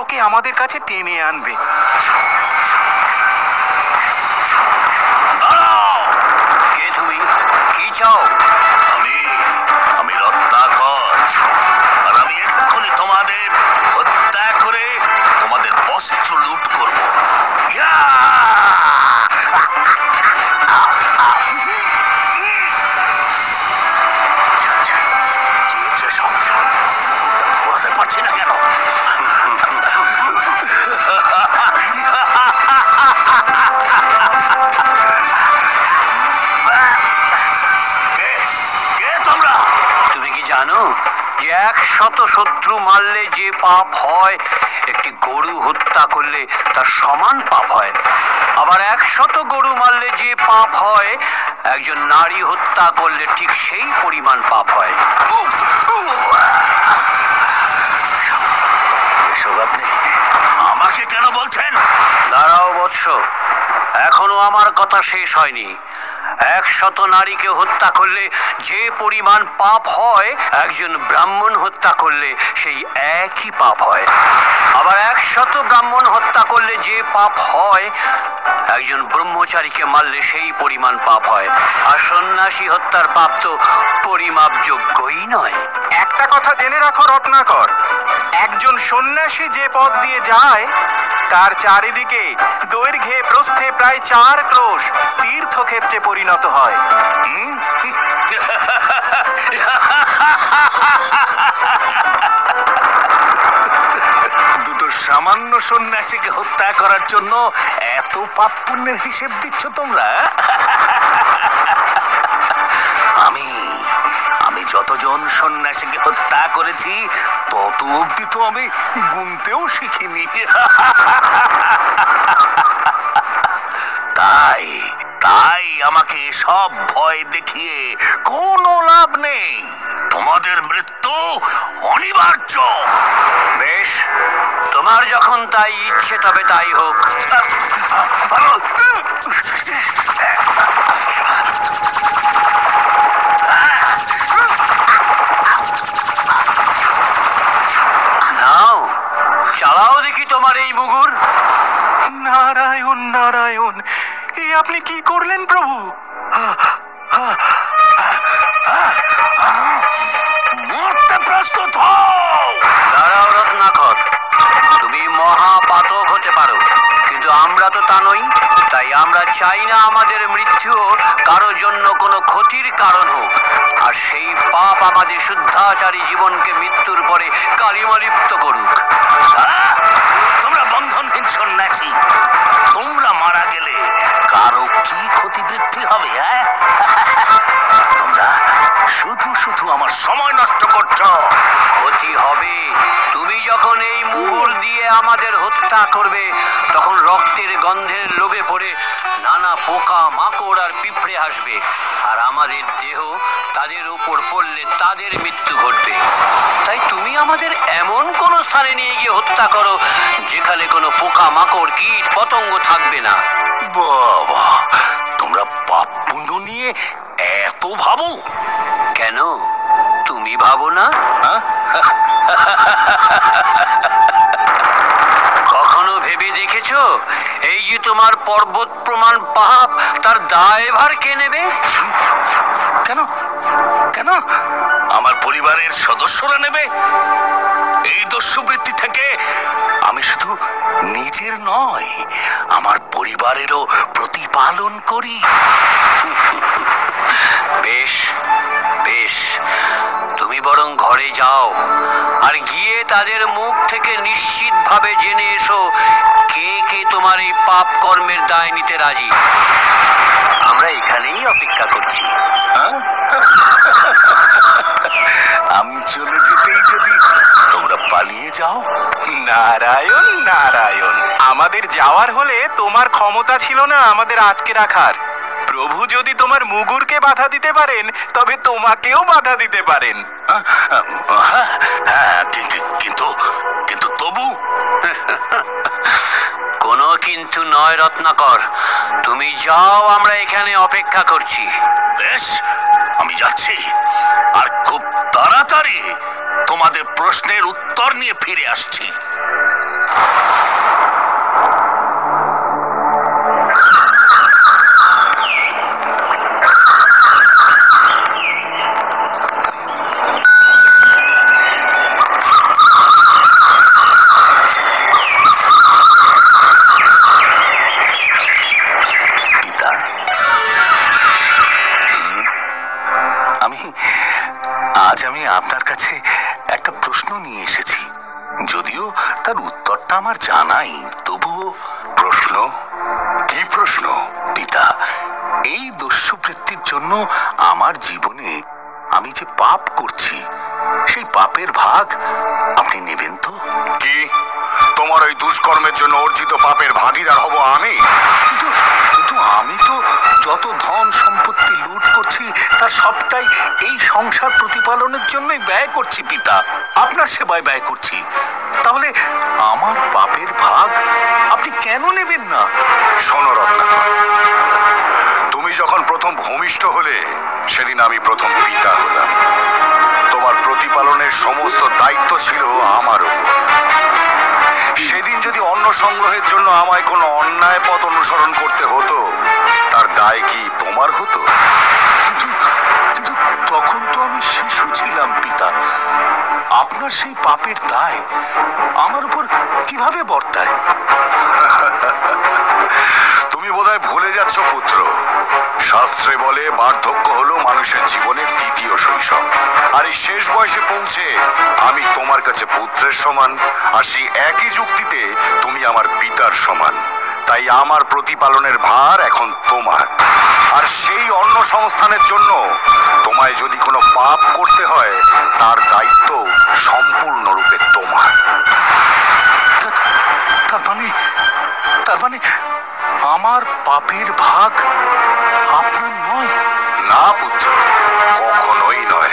তোকে আমাদের কাছে টেনে আনবে। কে তুমি? কি চাও? আমি রত্নাকর, আর আমি এক্ষুনি তোমাদের হত্যা করে তোমাদের বস্ত্র লুট করব। পারছি না কেন? তুমি কি জানো যে 100 শত্রু মারলে যে পাপ হয়, একটি গরু হত্যা করলে তার সমান পাপ হয়। আবার 100 গরু মারলে যে পাপ হয়, একজন নারী হত্যা করলে ঠিক সেই পরিমাণ পাপ হয়। এসব আপনি আমাকে কেন বলছেন? দাঁড়াও বৎস, এখনো আমার কথা শেষ হয়নি। 100 নারীকে হত্যা করলে যে পরিমাণ পাপ হয়, একজন ব্রাহ্মণ হত্যা করলে সেই একই পাপ হয়। আবার 100 ব্রাহ্মণ হত্যা করলে যে পাপ হয়, একজন ব্রহ্মচারীকে মারলে সেই পরিমাণ পাপ হয়। আর সন্ন্যাসী হত্যার পাপ তো পরিমাপযোগ্যই নয়। একটা কথা জেনে রাখো রত্নাকর, একজন সন্ন্যাসী যে পথ দিয়ে যায় তার চারিদিকে দৈর্ঘ্যে প্রস্থে প্রায় 4 ক্রোশ তীর্থক্ষেত্রে পরিণত হয়। দুটো সামান্য সন্ন্যাসীকে হত্যা করার জন্য এত পাপ পুণ্যের হিসেব দিচ্ছ তোমরা? আমি যতজন সন্ন্যাসীকে হত্যা করেছি তত অব্দি তো আমি গুনতেও শিখিনি। তাই আমাকে সব ভয় দেখিয়ে কোনো লাভ নেই। তোমাদের মৃত্যু অনিবার্য। বেশ, তোমার যখন তাই ইচ্ছে তবে তাই হোক। নাও, চালাও দেখি তোমার এই মুগুর। নারায়ণ নারায়ণ, এ আপনি কি করলেন প্রভু? মরতে প্রস্তুত হও। দাঁড়াও রত্নাকর, তুমি মহাপাতক হতে পারো, কিন্তু আমরা তো তা নই। তাই আমরা চাই না আমাদের মৃত্যু কারোর জন্য কোনো ক্ষতির কারণ হোক। আর সেই পাপ আমাদের শুদ্ধাচারী জীবনকে মৃত্যুর পরে কালিমালিপ্ত করুক। তোমরা বন্ধনহীন সন্ন্যাসী, তোমরা মারা গেলে কারো কি ক্ষতিবৃদ্ধি হবে? তোমরা শুধু আমার সময় নষ্ট করছো। ক্ষতি হবে। তুমি যখন এই মুগুর দিয়ে আমাদের হত্যা করবে, তখন রক্তের গন্ধের লোভে পড়ে নানা পোকা মাকড় আর পিঁপড়ে আসবে, আর আমাদের দেহ তাদের উপর পড়লে তাদের মৃত্যু ঘটবে। তাই তুমি আমাদের এমন কোন স্থানে নিয়ে গিয়ে হত্যা করো যেখানে কোনো পোকা মাকড় কীট পতঙ্গ থাকবে না। বাবা, তোমরা পাপ পুণ্য নিয়ে এত ভাবো কেন? তুমি ভাবো না? কখনো ভেবে দেখেছো এই যে তোমার পর্বত প্রমাণ পাপ, তার দায়ভার কে নেবে? কেন কেন আমার পরিবারের সদস্যরা নেবে? এই দস্যুবৃত্তি থেকে আমি শুধু নিজের নয়, আমার পরিবারেরও প্রতিপালন করি। বেশ বেশ, তুমি বরং ঘরে যাও, আর গিয়ে তাদের মুখ থেকে নিশ্চিতভাবে জেনে এসো কে কে তোমার এই পাপ কর্মের দায় নিতে রাজি। আমরা এখানেই অপেক্ষা করছি। আমি চলে যেতেই যদি তোমরা পালিয়ে যাও? নারায়ণ নারায়ণ, আমাদের যাওয়ার হলে তোমার ক্ষমতা ছিল না আমাদের আটকে রাখার। প্রভু যদি তোমার মুগুরকে বাধা দিতে পারেন, তবে তোমাকেও বাধা দিতে পারেন। কিন্তু কিন্তু তবু কোনো কিন্তু নয় রত্নাকর, তুমি যাও, আমরা এখানে অপেক্ষা করছি। বেশ, আমি যাচ্ছি, আর খুব তাড়াতাড়ি তোমাদের প্রশ্নের উত্তর নিয়ে ফিরে আসছি। আজ আমি আপনার কাছে একটা প্রশ্ন নিয়ে এসেছি, যদিও তার উত্তরটা আমার জানাই, তবুও। প্রশ্ন? কি প্রশ্ন? পিতা, এই দস্যুবৃত্তির জন্য আমার জীবনে আমি যে পাপ করছি, সেই পাপের ভাগ আপনি নেবেন তো? কি তোমার ওই দুষ্কর্মের জন্য অর্জিত পাপের ভাগীদার হব আমি? কিন্তু কিন্তু আমি তো যত ধন সম্পত্তি লুট করছি তার সবটাই এই সংসার প্রতিপালনের জন্যই ব্যয় করছি পিতা, আপনার সেবায় ব্যয় করছি। তাহলে আমার পাপের ভাগ আপনি কেন নেবেন না? শোনো রত্নাকর, তুমি যখন প্রথম ভূমিষ্ঠ হলে সেদিন আমি প্রথম পিতা হলাম। তোমার প্রতিপালনের সমস্ত দায়িত্ব ছিল আমার উপর। সেদিন যদি অন্ন সংগ্রহের জন্য আমায় কোনো অন্যায় পথ অনুসরণ করতে হতো, তার দায় কি তোমার হতো? কিন্তু কিন্তু তখন তো আমি শিশু ছিলাম পিতা, আপনার সেই পাপের দায় আমার উপর কিভাবে বর্তায়? তুমি বোধহয় ভুলে যাচ্ছ পুত্র, শাস্ত্রে বলে বার্ধক্য হলো মানুষের জীবনের দ্বিতীয় শৈশব। আর এই শেষ বয়সে পৌঁছে আমি তোমার কাছে পুত্রের সমান, আর সেই একই যুক্তিতে তুমি আমার পিতার সমান। তাই আমার প্রতিপালনের ভার এখন তোমার। আর সেই অন্ন সংস্থানের জন্য তোমায় যদি কোনো পাপ করতে হয়, তার দায়িত্ব সম্পূর্ণরূপে তোমার। তার মানে আমার পাপের ভাগ আপনার নয়? না পুত্র, কখনোই নয়।